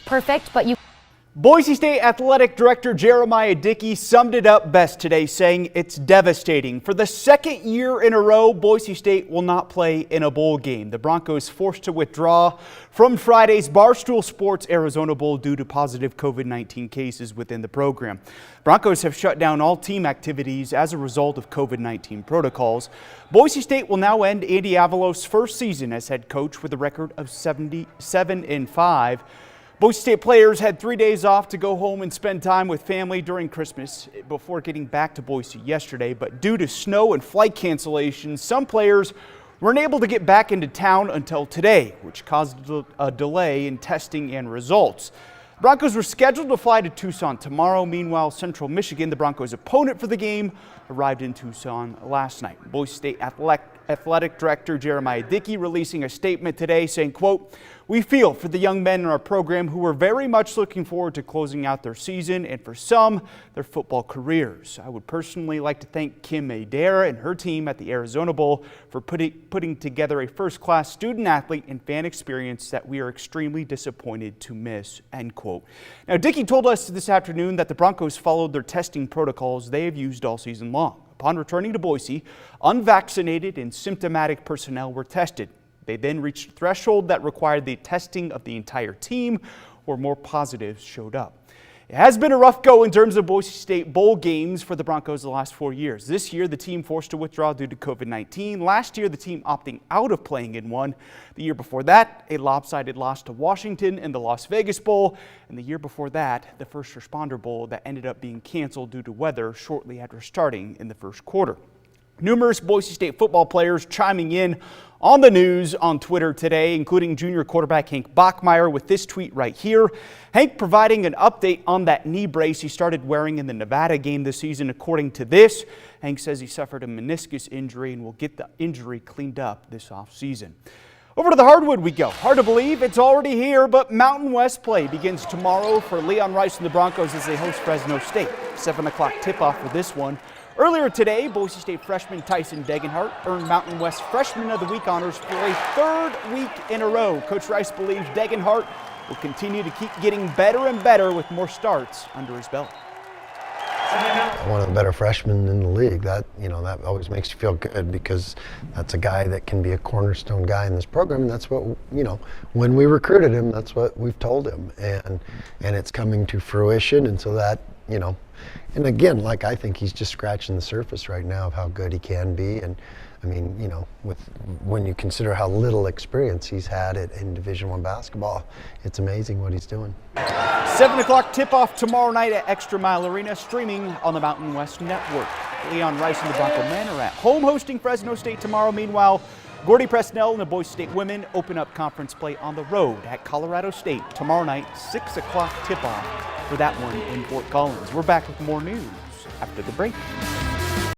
perfect, but you... Boise State Athletic Director Jeremiah Dickey summed it up best today, saying it's devastating. For the second year in a row, Boise State will not play in a bowl game. The Broncos forced to withdraw from Friday's Barstool Sports Arizona Bowl due to positive COVID-19 cases within the program. Broncos have shut down all team activities as a result of COVID-19 protocols. Boise State will now end Andy Avalos' first season as head coach with a record of 77-5. Boise State players had 3 days off to go home and spend time with family during Christmas before getting back to Boise yesterday. But due to snow and flight cancellations, some players weren't able to get back into town until today, which caused a delay in testing and results. Broncos were scheduled to fly to Tucson tomorrow. Meanwhile, Central Michigan, the Broncos' opponent for the game, arrived in Tucson last night. Boise State Athletic Director Jeremiah Dickey releasing a statement today saying, quote, "We feel for the young men in our program who are very much looking forward to closing out their season and for some, their football careers. I would personally like to thank Kim Adair and her team at the Arizona Bowl for putting together a first-class student athlete and fan experience that we are extremely disappointed to miss," end quote. Now, Dickey told us this afternoon that the Broncos followed their testing protocols they have used all season long. Upon returning to Boise, unvaccinated and symptomatic personnel were tested. They then reached a threshold that required the testing of the entire team, or more positives showed up. It has been a rough go in terms of Boise State bowl games for the Broncos the last 4 years. This year, the team forced to withdraw due to COVID-19. Last year, the team opting out of playing in one. The year before that, a lopsided loss to Washington in the Las Vegas Bowl. And the year before that, the First Responder Bowl that ended up being canceled due to weather shortly after starting in the first quarter. Numerous Boise State football players chiming in on the news on Twitter today, including junior quarterback Hank Bachmeier with this tweet right here. Hank providing an update on that knee brace he started wearing in the Nevada game this season. According to this, Hank says he suffered a meniscus injury and will get the injury cleaned up this offseason. Over to the hardwood we go. Hard to believe it's already here, but Mountain West play begins tomorrow for Leon Rice and the Broncos as they host Fresno State. 7 o'clock tip-off for this one. Earlier today, Boise State freshman Tyson Degenhart earned Mountain West Freshman of the Week honors for a third week in a row. Coach Rice believes Degenhart will continue to keep getting better and better with more starts under his belt. One of the better freshmen in the league. That always makes you feel good because that's a guy that can be a cornerstone guy in this program. And that's what, when we recruited him, that's what we've told him. And it's coming to fruition. And so that, and again, I think he's just scratching the surface right now of how good he can be. And I mean, when you consider how little experience he's had in Division I basketball, it's amazing what he's doing. 7 o'clock tip-off tomorrow night at Extra Mile Arena, streaming on the Mountain West Network. Leon Rice and the Bronco men are at home hosting Fresno State tomorrow. Meanwhile, Gordy Presnell and the Boise State women open up conference play on the road at Colorado State tomorrow night, 6 o'clock tip-off for that one in Fort Collins. We're back with more news after the break.